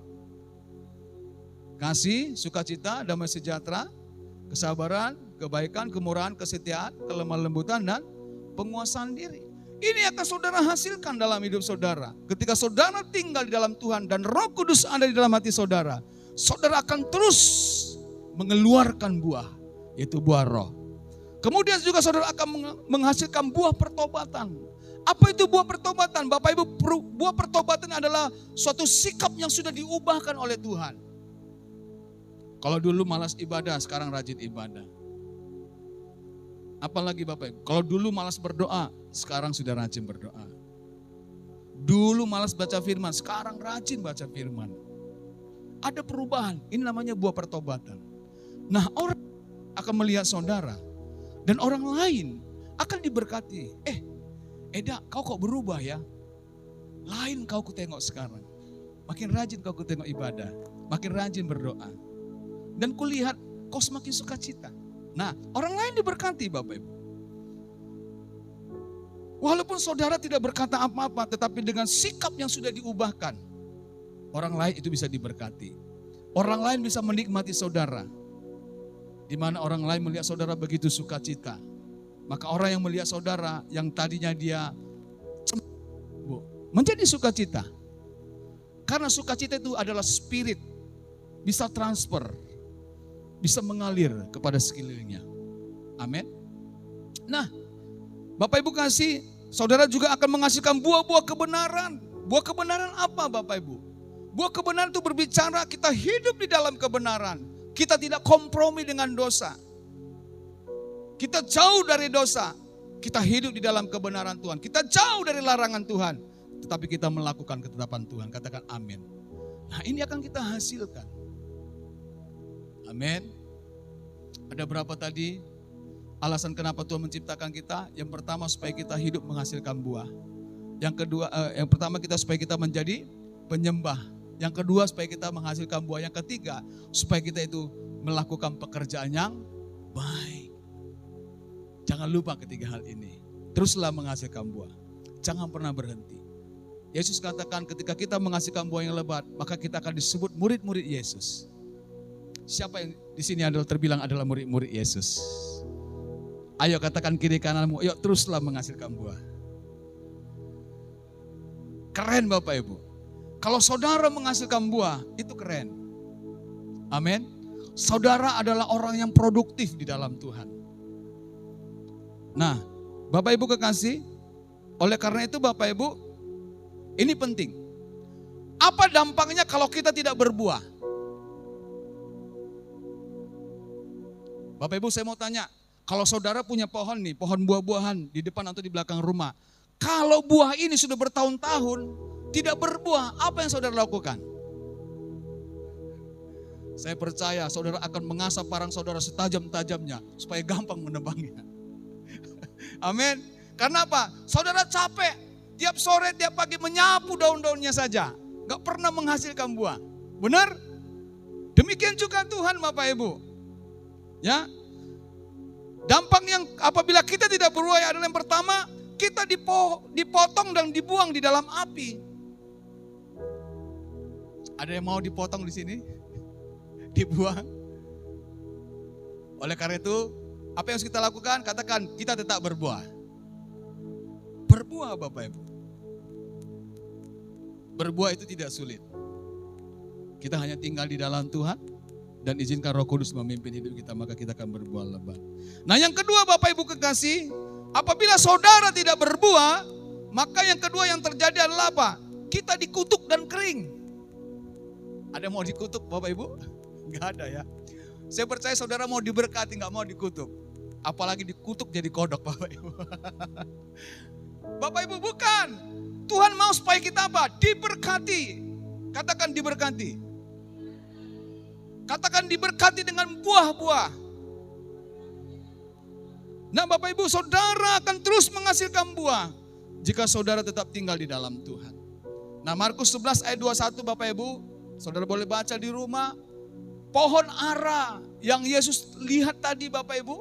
Kasih, sukacita, damai sejahtera, kesabaran, kebaikan, kemurahan, kesetiaan, kelemah lembutan, dan penguasaan diri. Ini akan saudara hasilkan dalam hidup saudara. Ketika saudara tinggal di dalam Tuhan dan Roh Kudus ada di dalam hati saudara, saudara akan terus mengeluarkan buah, yaitu buah roh. Kemudian juga saudara akan menghasilkan buah pertobatan. Apa itu buah pertobatan? Bapak Ibu, buah pertobatan adalah suatu sikap yang sudah diubahkan oleh Tuhan. Kalau dulu malas ibadah, sekarang rajin ibadah. Apalagi Bapak Ibu, kalau dulu malas berdoa, sekarang sudah rajin berdoa. Dulu malas baca firman, sekarang rajin baca firman. Ada perubahan, ini namanya buah pertobatan. Nah, orang akan melihat saudara dan orang lain akan diberkati. Eda, kau kok berubah ya? Lain kau kutengok sekarang. Makin rajin kau kutengok ibadah, makin rajin berdoa. Dan kulihat kau semakin sukacita. Nah, orang lain diberkati Bapak Ibu. Walaupun saudara tidak berkata apa-apa, tetapi dengan sikap yang sudah diubahkan, orang lain itu bisa diberkati. Orang lain bisa menikmati saudara. Di mana orang lain melihat saudara begitu sukacita. Maka orang yang melihat saudara yang tadinya dia menjadi sukacita. Karena sukacita itu adalah spirit, bisa transfer, bisa mengalir kepada sekelilingnya. Amin. Nah, Bapak Ibu kasih, saudara juga akan menghasilkan buah-buah kebenaran. Buah kebenaran apa Bapak Ibu? Buah kebenaran itu berbicara kita hidup di dalam kebenaran. Kita tidak kompromi dengan dosa. Kita jauh dari dosa. Kita hidup di dalam kebenaran Tuhan. Kita jauh dari larangan Tuhan. Tetapi kita melakukan ketetapan Tuhan. Katakan amin. Nah, ini akan kita hasilkan. Amin. Ada berapa tadi alasan kenapa Tuhan menciptakan kita? Yang pertama supaya kita hidup menghasilkan buah. Yang kedua, yang pertama kita supaya kita menjadi penyembah. Yang kedua supaya kita menghasilkan buah. Yang ketiga supaya kita itu melakukan pekerjaan yang baik. Jangan lupa ketiga hal ini. Teruslah menghasilkan buah. Jangan pernah berhenti. Yesus katakan ketika kita menghasilkan buah yang lebat, maka kita akan disebut murid-murid Yesus. Siapa yang di sini adalah terbilang adalah murid-murid Yesus? Ayo katakan kiri kananmu, ayo teruslah menghasilkan buah. Keren Bapak Ibu. Kalau saudara menghasilkan buah, itu keren. Amin. Saudara adalah orang yang produktif di dalam Tuhan. Nah, Bapak Ibu kekasih, Oleh karena itu Bapak Ibu, ini penting. Apa dampaknya kalau kita tidak berbuah? Bapak Ibu, saya mau tanya, kalau saudara punya pohon nih, pohon buah-buahan di depan atau di belakang rumah. Kalau buah ini sudah bertahun-tahun tidak berbuah, apa yang saudara lakukan? Saya percaya saudara akan mengasah parang saudara setajam-tajamnya supaya gampang menebangnya. Amin. Karena apa? Saudara capek tiap sore, tiap pagi menyapu daun-daunnya saja. Gak pernah menghasilkan buah. Benar? Demikian juga Tuhan Bapak Ibu. Ya. Dampak yang apabila kita tidak berbuah adalah yang pertama, kita dipotong dan dibuang di dalam api. Ada yang mau dipotong di sini? Dibuang. Oleh karena itu, apa yang harus kita lakukan? Katakan, kita tetap berbuah. Berbuah Bapak Ibu. Berbuah itu tidak sulit. Kita hanya tinggal di dalam Tuhan dan izinkan Roh Kudus memimpin hidup kita, maka kita akan berbuah lebat. Nah, yang kedua Bapak Ibu kekasih, apabila saudara tidak berbuah, maka yang kedua yang terjadi adalah apa? Kita dikutuk dan kering. Ada yang mau dikutuk Bapak Ibu? Enggak ada ya. Saya percaya saudara mau diberkati, enggak mau dikutuk. Apalagi dikutuk jadi kodok Bapak Ibu. Bapak Ibu, bukan. Tuhan mau supaya kita apa? Diberkati. Katakan diberkati. Katakan diberkati dengan buah-buah. Nah Bapak Ibu, saudara akan terus menghasilkan buah jika saudara tetap tinggal di dalam Tuhan. Nah Markus 11 ayat 21 Bapak Ibu, saudara boleh baca di rumah. Pohon ara yang Yesus lihat tadi Bapak Ibu,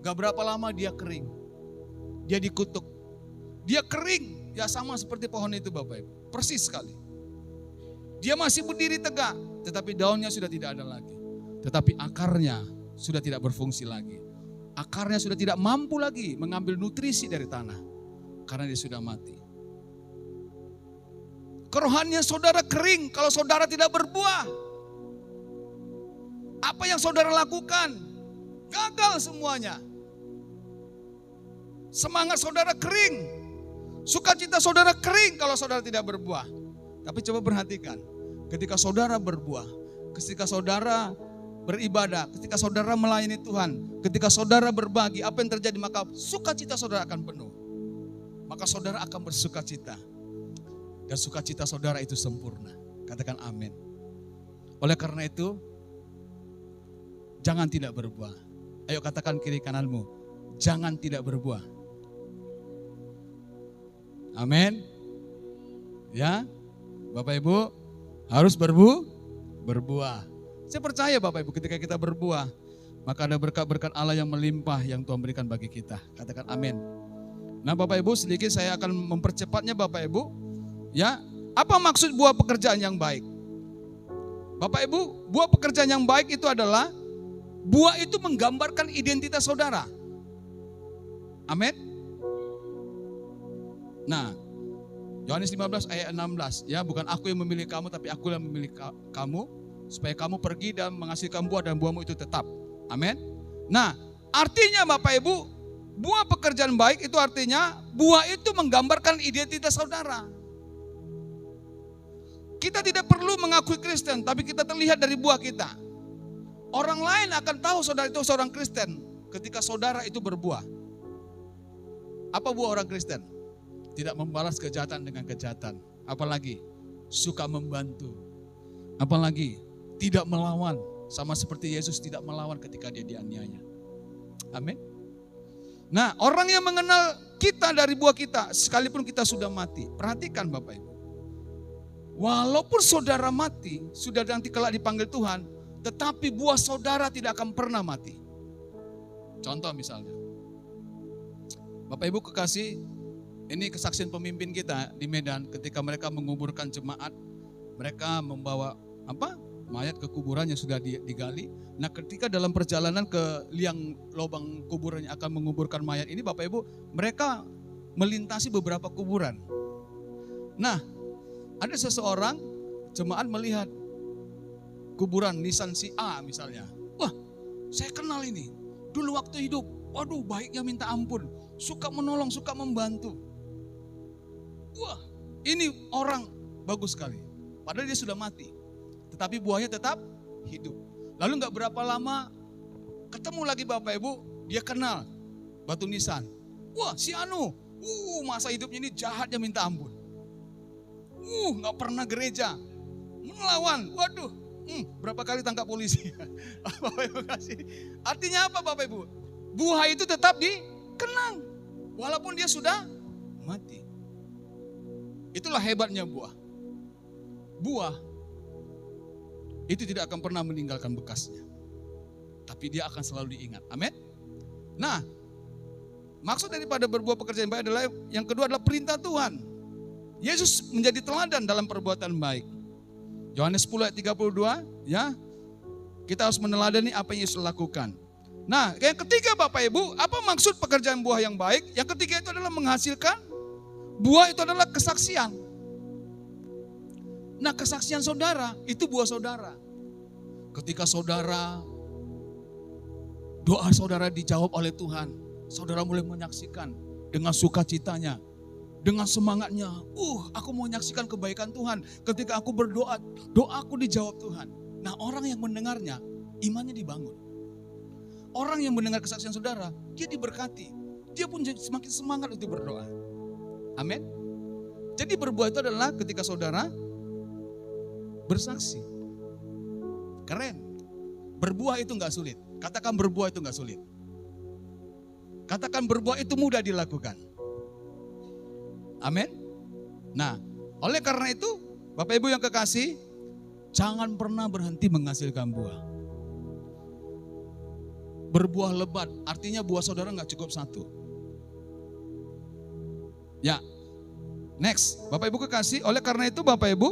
gak berapa lama dia kering. Dia dikutuk. Dia kering, ya sama seperti pohon itu Bapak Ibu. Persis sekali. Dia masih berdiri tegak, tetapi daunnya sudah tidak ada lagi. Tetapi akarnya sudah tidak berfungsi lagi. Akarnya sudah tidak mampu lagi mengambil nutrisi dari tanah. Karena dia sudah mati. Kerohanian saudara kering kalau saudara tidak berbuah. Apa yang saudara lakukan? Gagal semuanya. Semangat saudara kering. Sukacita saudara kering kalau saudara tidak berbuah. Tapi coba perhatikan. Ketika saudara berbuah. Ketika saudara beribadah. Ketika saudara melayani Tuhan. Ketika saudara berbagi. Apa yang terjadi? Maka sukacita saudara akan penuh. Maka saudara akan bersukacita. Dan sukacita saudara itu sempurna. Katakan amin. Oleh karena itu, jangan tidak berbuah. Ayo katakan kiri kananmu, jangan tidak berbuah. Amin. Ya, Bapak Ibu harus berbuah. Saya percaya Bapak Ibu ketika kita berbuah, maka ada berkat-berkat Allah yang melimpah yang Tuhan berikan bagi kita. Katakan amin. Nah Bapak Ibu, sedikit saya akan mempercepatnya Bapak Ibu. Ya, apa maksud buah pekerjaan yang baik? Bapak Ibu, buah pekerjaan yang baik itu adalah buah itu menggambarkan identitas saudara. Amin. Nah, Yohanes 15 ayat 16, ya bukan aku yang memilih kamu tapi aku yang memilih kamu supaya kamu pergi dan menghasilkan buah dan buahmu itu tetap. Amin. Nah, artinya Bapak Ibu, buah pekerjaan baik itu artinya buah itu menggambarkan identitas saudara. Kita tidak perlu mengakui Kristen, tapi kita terlihat dari buah kita. Orang lain akan tahu saudara itu seorang Kristen ketika saudara itu berbuah. Apa buah orang Kristen? Tidak membalas kejahatan dengan kejahatan. Apalagi suka membantu. Apalagi tidak melawan. Sama seperti Yesus tidak melawan ketika dia dianiaya. Amin. Nah, orang yang mengenal kita dari buah kita, sekalipun kita sudah mati. Perhatikan Bapak Ibu. Walaupun saudara mati, sudah nanti kelak dipanggil Tuhan, tetapi buah saudara tidak akan pernah mati. Contoh misalnya, Bapak Ibu kekasih, ini kesaksian pemimpin kita di Medan ketika mereka menguburkan jemaat, mereka membawa mayat ke kuburan yang sudah digali. Nah ketika dalam perjalanan ke liang lubang kuburan yang akan menguburkan mayat ini Bapak Ibu, mereka melintasi beberapa kuburan. Nah ada seseorang jemaat melihat kuburan nisan si A misalnya. Wah, saya kenal ini. Dulu waktu hidup, waduh baiknya minta ampun. Suka menolong, suka membantu. Wah, ini orang bagus sekali. Padahal dia sudah mati. Tetapi buahnya tetap hidup. Lalu gak berapa lama ketemu lagi Bapak Ibu, dia kenal batu nisan. Wah, si Anu, masa hidupnya ini jahatnya minta ampun. Gak pernah gereja, melawan. Waduh, berapa kali tangkap polisi. Bapak Ibu kasih. Artinya apa Bapak Ibu? Buah itu tetap dikenang, walaupun dia sudah mati. Itulah hebatnya buah. Buah itu tidak akan pernah meninggalkan bekasnya. Tapi dia akan selalu diingat. Amin. Nah, maksud daripada berbuah pekerjaan baik adalah yang kedua adalah perintah Tuhan. Yesus menjadi teladan dalam perbuatan baik. Yohanes 10 ayat 32, ya. Kita harus meneladani apa yang Yesus lakukan. Nah, yang ketiga Bapak Ibu, apa maksud pekerjaan buah yang baik? Yang ketiga itu adalah menghasilkan buah, itu adalah kesaksian. Nah, kesaksian saudara itu buah saudara. Ketika saudara, doa saudara dijawab oleh Tuhan, saudara mulai menyaksikan dengan sukacitanya, dengan semangatnya. Aku mau menyaksikan kebaikan Tuhan. Ketika aku berdoa, doaku dijawab Tuhan. Nah, orang yang mendengarnya, imannya dibangun. Orang yang mendengar kesaksian saudara, dia diberkati. Dia pun semakin semangat untuk berdoa. Amin. Jadi berbuah itu adalah ketika saudara bersaksi. Keren. Berbuah itu gak sulit. Katakan berbuah itu gak sulit. Katakan berbuah itu mudah dilakukan. Amin. Nah, oleh karena itu Bapak Ibu yang kekasih, jangan pernah berhenti menghasilkan buah. Berbuah lebat, artinya buah saudara gak cukup satu. Ya, next. Bapak Ibu kekasih, oleh karena itu Bapak Ibu,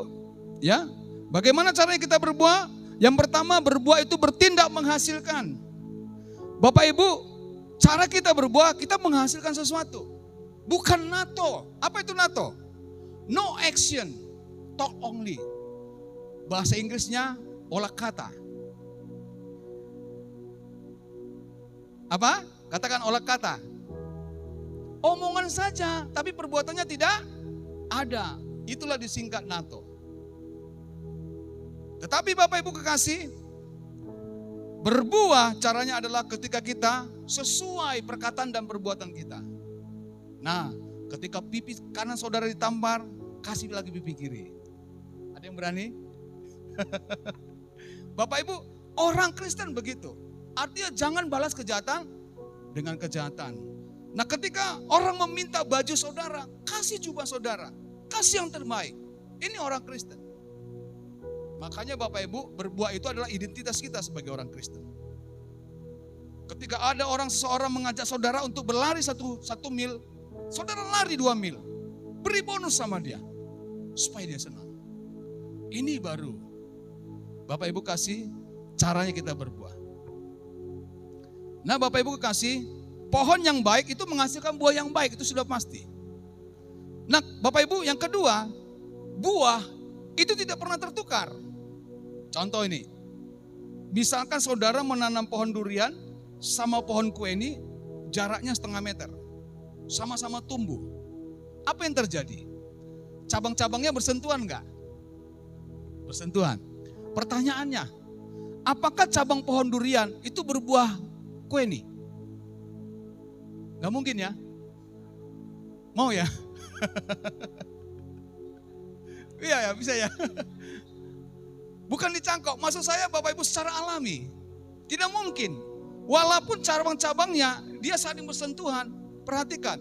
ya, bagaimana caranya kita berbuah? Yang pertama, berbuah itu bertindak menghasilkan. Bapak Ibu, cara kita berbuah, kita menghasilkan sesuatu. Bukan NATO. Apa itu NATO? No action, talk only. Bahasa Inggrisnya olah kata. Apa? Katakan olah kata. Omongan saja, tapi perbuatannya tidak ada. Itulah disingkat NATO. Tetapi Bapak Ibu kekasih, berbuah caranya adalah ketika kita sesuai perkataan dan perbuatan kita. Nah, ketika pipi kanan saudara ditampar, kasih lagi pipi kiri. Ada yang berani? Bapak Ibu, orang Kristen begitu. Artinya jangan balas kejahatan dengan kejahatan. Nah, ketika orang meminta baju saudara, kasih jubah saudara. Kasih yang terbaik. Ini orang Kristen. Makanya Bapak Ibu, berbuah itu adalah identitas kita sebagai orang Kristen. Ketika ada seseorang mengajak saudara untuk berlari satu mil, saudara lari 2 mil. Beri bonus sama dia. Supaya dia senang. Ini baru Bapak Ibu kasih caranya kita berbuah. Nah, Bapak Ibu kasih, pohon yang baik itu menghasilkan buah yang baik, itu sudah pasti. Nah, Bapak Ibu, yang kedua, buah itu tidak pernah tertukar. Contoh ini, misalkan saudara menanam pohon durian sama pohon kue ini jaraknya 0,5 meter. Sama-sama tumbuh. Apa yang terjadi? Cabang-cabangnya bersentuhan enggak? Bersentuhan. Pertanyaannya, apakah cabang pohon durian itu berbuah kue nih? Gak mungkin ya? Mau ya? Iya ya, bisa ya. Bukan dicangkok, maksud saya Bapak Ibu secara alami. Tidak mungkin. Walaupun cabang-cabangnya dia saling bersentuhan, perhatikan.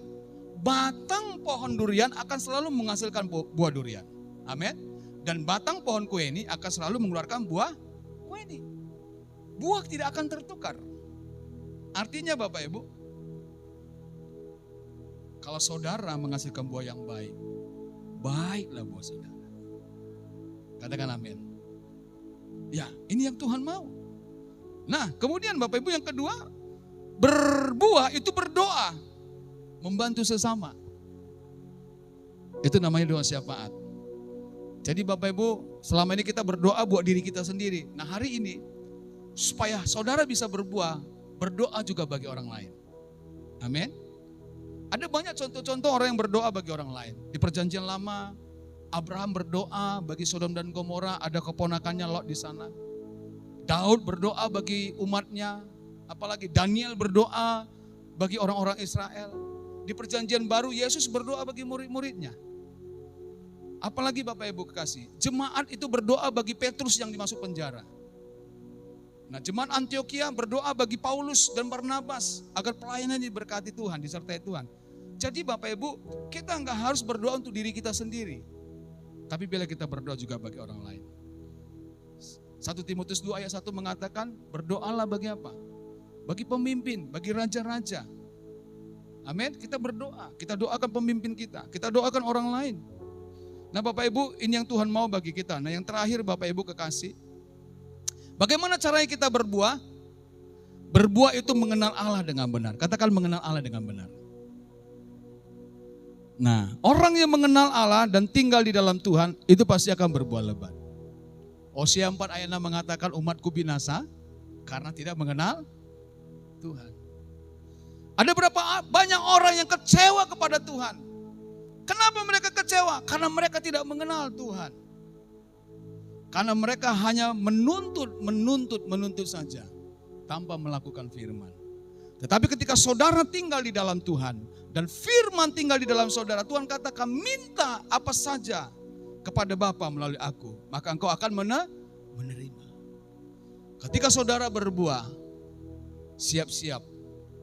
Batang pohon durian akan selalu menghasilkan buah durian. Amin. Dan batang pohon kue ini akan selalu mengeluarkan buah kue ini. Buah tidak akan tertukar. Artinya Bapak Ibu, kalau saudara menghasilkan buah yang baik, baiklah buah saudara. Katakan amin. Ya, ini yang Tuhan mau. Nah, kemudian Bapak Ibu yang kedua, berbuah itu berdoa, membantu sesama. Itu namanya doa syafaat. Jadi Bapak Ibu, selama ini kita berdoa buat diri kita sendiri. Nah, hari ini supaya saudara bisa berbuah, berdoa juga bagi orang lain. Amin. Ada banyak contoh-contoh orang yang berdoa bagi orang lain. Di perjanjian lama, Abraham berdoa bagi Sodom dan Gomora, ada keponakannya Lot di sana. Daud berdoa bagi umatnya, apalagi Daniel berdoa bagi orang-orang Israel. Di perjanjian baru Yesus berdoa bagi murid-muridnya. Apalagi Bapak Ibu kekasih, jemaat itu berdoa bagi Petrus yang dimasuk penjara. Nah, jemaat Antioquia berdoa bagi Paulus dan Barnabas agar pelayanan diberkati Tuhan, disertai Tuhan. Jadi Bapak Ibu, kita enggak harus berdoa untuk diri kita sendiri. Tapi bila kita berdoa juga bagi orang lain. 1 Timotius 2 ayat 1 mengatakan, berdoalah bagi apa? Bagi pemimpin, bagi raja-raja. Amin, kita berdoa, kita doakan pemimpin kita doakan orang lain. Nah Bapak Ibu, ini yang Tuhan mau bagi kita. Nah yang terakhir Bapak Ibu kekasih, bagaimana caranya kita berbuah? Berbuah itu mengenal Allah dengan benar. Katakan mengenal Allah dengan benar. Nah, orang yang mengenal Allah dan tinggal di dalam Tuhan, itu pasti akan berbuah lebat. Hosea 4 ayat 6 mengatakan umatku binasa karena tidak mengenal Tuhan. Ada berapa banyak orang yang kecewa kepada Tuhan. Kenapa mereka kecewa? Karena mereka tidak mengenal Tuhan. Karena mereka hanya menuntut saja tanpa melakukan firman. Tetapi ketika saudara tinggal di dalam Tuhan dan firman tinggal di dalam saudara, Tuhan katakan minta apa saja kepada Bapa melalui aku, maka engkau akan menerima. Ketika saudara berbuah, siap-siap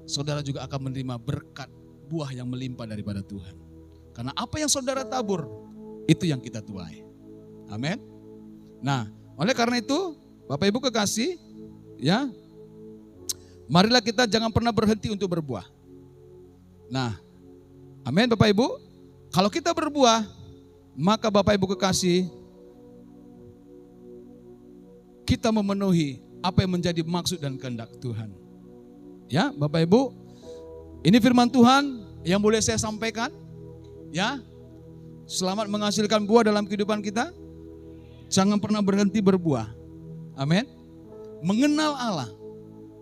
saudara juga akan menerima berkat buah yang melimpah daripada Tuhan. Karena apa yang saudara tabur, itu yang kita tuai. Amin. Nah, oleh karena itu, Bapak Ibu kekasih, ya, marilah kita jangan pernah berhenti untuk berbuah. Nah, amin Bapak Ibu. Kalau kita berbuah, maka Bapak Ibu kekasih, kita memenuhi apa yang menjadi maksud dan kehendak Tuhan. Ya, Bapak Ibu, ini firman Tuhan yang boleh saya sampaikan. Ya, selamat menghasilkan buah dalam kehidupan kita. Jangan pernah berhenti berbuah. Amin. Mengenal Allah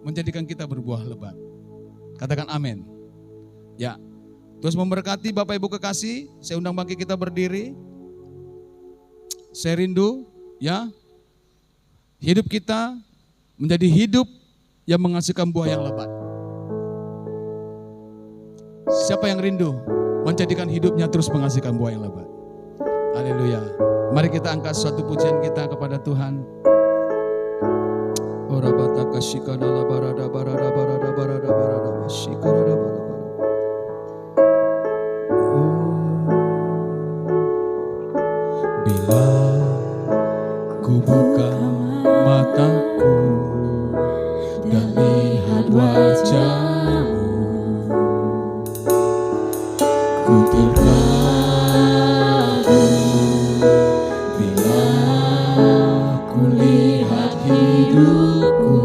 menjadikan kita berbuah lebat. Katakan amin. Ya, Tuhan memberkati Bapak Ibu kekasih. Saya undang bangkit kita berdiri. Saya rindu, ya, hidup kita menjadi hidup yang menghasilkan buah yang lebat. Siapa yang rindu menjadikan hidupnya terus menghasilkan buah yang lebat? Haleluya. Mari kita angkat suatu pujian kita kepada Tuhan. Ora bataka shikana barada barada barada barada barada shikana barada. Bila ku buka mataku dan lihat wajahmu, ku terkagum bila ku lihat hidupku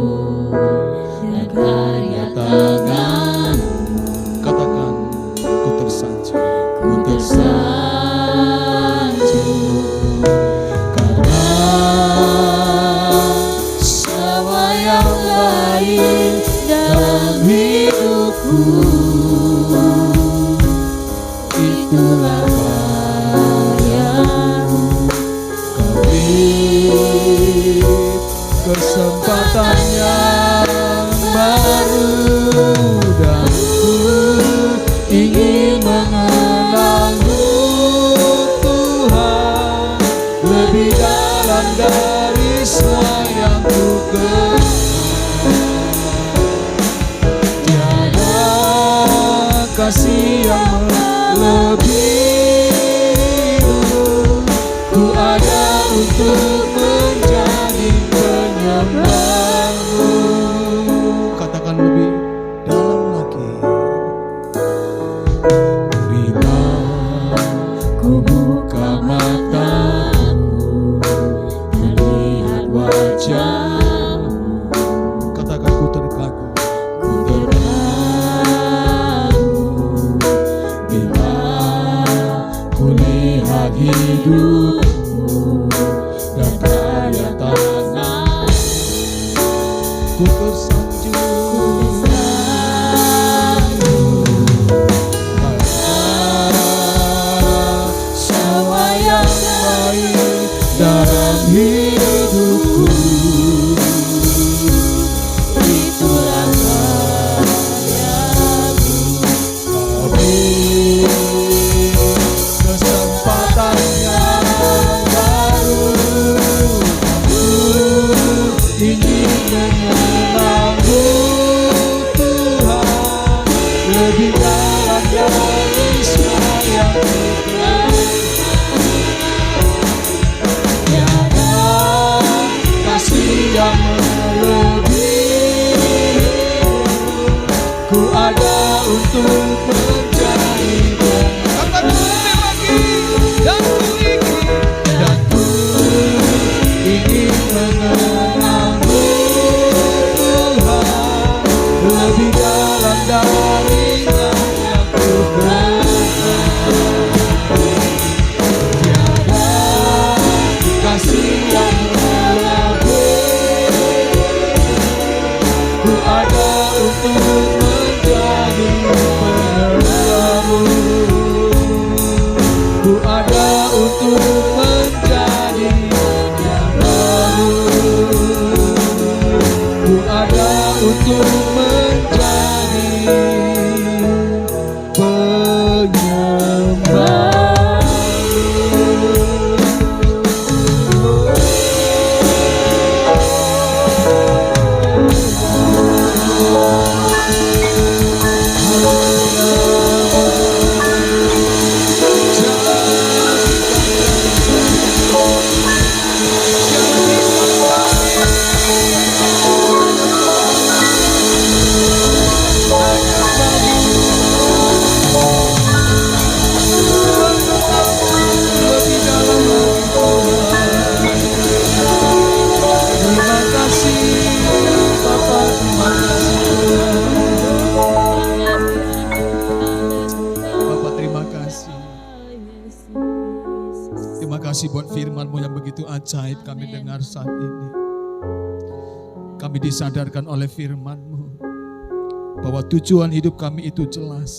dan karya tanganmu. Katakan, ku tersanjung karena semua yang lain dalam hidupku itulah karyamu. Kau beri kesempatan yang baru dan ku ingin mengenalmu Tuhan lebih dalam dari semua yang ku kenal. Tiada kasih yang lebih, ku ada untuk menjadi penyembahmu. Katakan lebih dalam lagi. Bila ku buka mataku melihat wajahmu, katakan ku terkagum. Bila ku lihat hidupmu dan karya tanganmu, ku tersanjung karena dalam hidupku. Itulah karya-Mu. Amin. Kesempatan yang baru, aku ingin mengenal-Mu Tuhan, lebih dalam dari sayang-Mu. Tiada kasih yang melebihi, ku ada untuk mencari dan ku ingin mengenal-Mu Tuhan, lebih dalam dari yang ku kenal. Tiada kasih yang melebihi, ku ada untuk menjadi penyerta-Mu. Ku ada untuk menjadi penyembah-Mu. Ku ada untuk menjadi buat firman-Mu yang begitu ajaib kami dengar saat ini. Kami disadarkan oleh firman-Mu bahwa tujuan hidup kami itu jelas.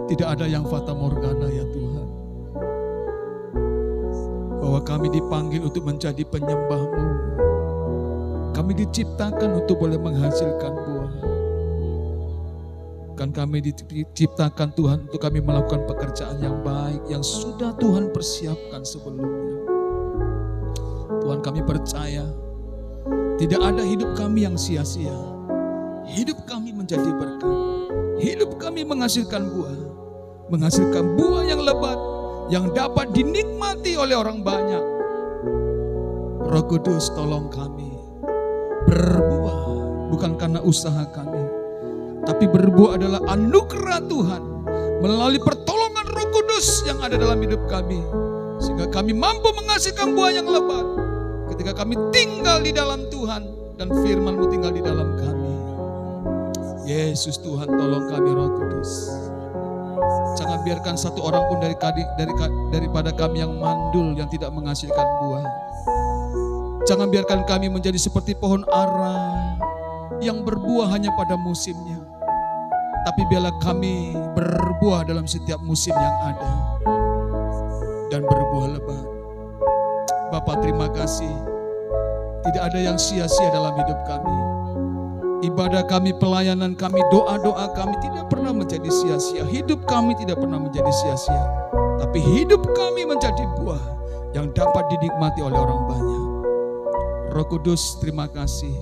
Tidak ada yang fata morgana ya Tuhan. Bahwa kami dipanggil untuk menjadi penyembah-Mu. Kami diciptakan untuk boleh menghasilkan buah. Kan kami diciptakan Tuhan untuk kami melakukan pekerjaan yang baik yang sudah Tuhan persiapkan sebelumnya. Tuhan, kami percaya tidak ada hidup kami yang sia-sia. Hidup kami menjadi berkat. Hidup kami menghasilkan buah yang lebat, yang dapat dinikmati oleh orang banyak. Roh Kudus, tolong kami berbuah bukan karena usaha kami, tapi berbuah adalah anugerah Tuhan melalui pertolongan Roh Kudus yang ada dalam hidup kami. Sehingga kami mampu menghasilkan buah yang lebat ketika kami tinggal di dalam Tuhan dan firman-Mu tinggal di dalam kami. Yesus Tuhan, tolong kami Roh Kudus. Jangan biarkan satu orang pun daripada kami yang mandul, yang tidak menghasilkan buah. Jangan biarkan kami menjadi seperti pohon ara yang berbuah hanya pada musimnya. Tapi biarlah kami berbuah dalam setiap musim yang ada dan berbuah lebat. Bapa, terima kasih. Tidak ada yang sia-sia dalam hidup kami. Ibadah kami, pelayanan kami, doa-doa kami tidak pernah menjadi sia-sia. Hidup kami tidak pernah menjadi sia-sia. Tapi hidup kami menjadi buah yang dapat dinikmati oleh orang banyak. Roh Kudus, terima kasih.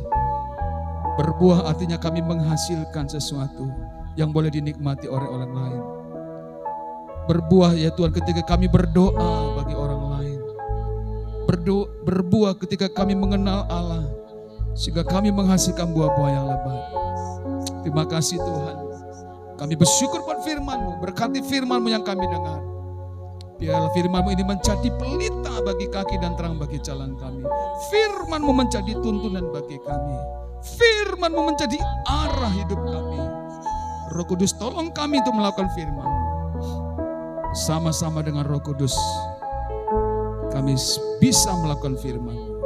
Berbuah artinya kami menghasilkan sesuatu yang boleh dinikmati oleh orang lain. Berbuah ya Tuhan ketika kami berdoa bagi orang lain. Berbuah ketika kami mengenal Allah, sehingga kami menghasilkan buah-buah yang lebat. Terima kasih Tuhan. Kami bersyukur buat firman-Mu, berkati firman-Mu yang kami dengar. Biarlah firman-Mu ini menjadi pelita bagi kaki dan terang bagi jalan kami. Firman-Mu menjadi tuntunan bagi kami. Firman-Mu menjadi arah hidup kami. Roh Kudus, tolong kami untuk melakukan firman-Mu. Sama-sama dengan Roh Kudus, kami bisa melakukan firman-Mu.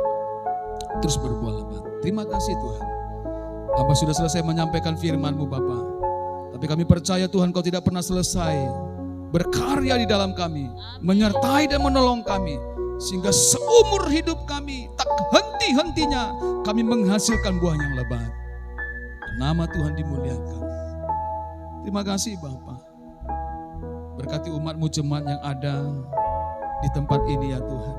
Terus berbuah lebat. Terima kasih Tuhan. Hamba sudah selesai menyampaikan firman-Mu Bapa. Tapi kami percaya Tuhan, Kau tidak pernah selesai berkarya di dalam kami, menyertai dan menolong kami, sehingga seumur hidup kami tak henti-hentinya kami menghasilkan buah yang lebat. Nama Tuhan dimuliakan. Terima kasih Bapa. Berkati umat-Mu jemaat yang ada di tempat ini ya Tuhan.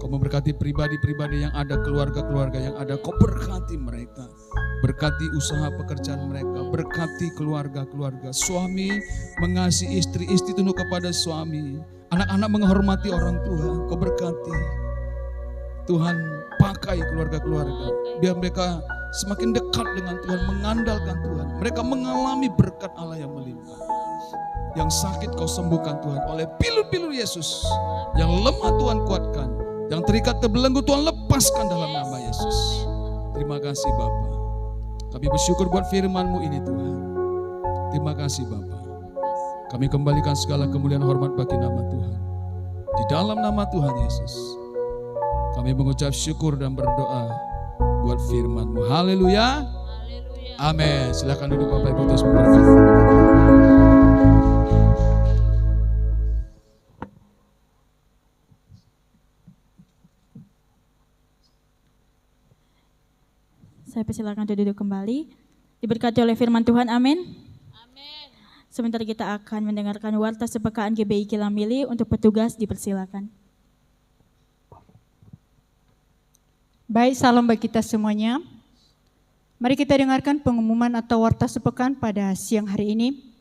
Kau memberkati pribadi-pribadi yang ada, keluarga-keluarga yang ada. Kau berkati mereka. Berkati usaha pekerjaan mereka. Berkati keluarga-keluarga. Suami mengasihi istri, istri tunduk kepada suami. Anak-anak menghormati orang tua. Kau berkati. Tuhan pakai keluarga-keluarga. Biar mereka semakin dekat dengan Tuhan, mengandalkan Tuhan. Mereka mengalami berkat Allah yang melimpah. Yang sakit kau sembuhkan Tuhan oleh pilur-pilur Yesus. Yang lemah Tuhan kuatkan. Yang terikat terbelenggu Tuhan lepaskan dalam nama Yesus. Terima kasih Bapa. Kami bersyukur buat firman-Mu ini Tuhan. Terima kasih Bapa. Kami kembalikan segala kemuliaan hormat bagi nama Tuhan. Di dalam nama Tuhan Yesus. Kami mengucap syukur dan berdoa buat firman-Mu. Haleluya. Amin. Silakan duduk Bapak Ibu, terus memberkati. Saya persilakan untuk duduk kembali. Diberkati oleh firman Tuhan, amin. Amin. Sebentar kita akan mendengarkan warta sepekaan GBI Kilamili. Untuk petugas dipersilakan. Baik, salam bagi kita semuanya. Mari kita dengarkan pengumuman atau warta sepekan pada siang hari ini.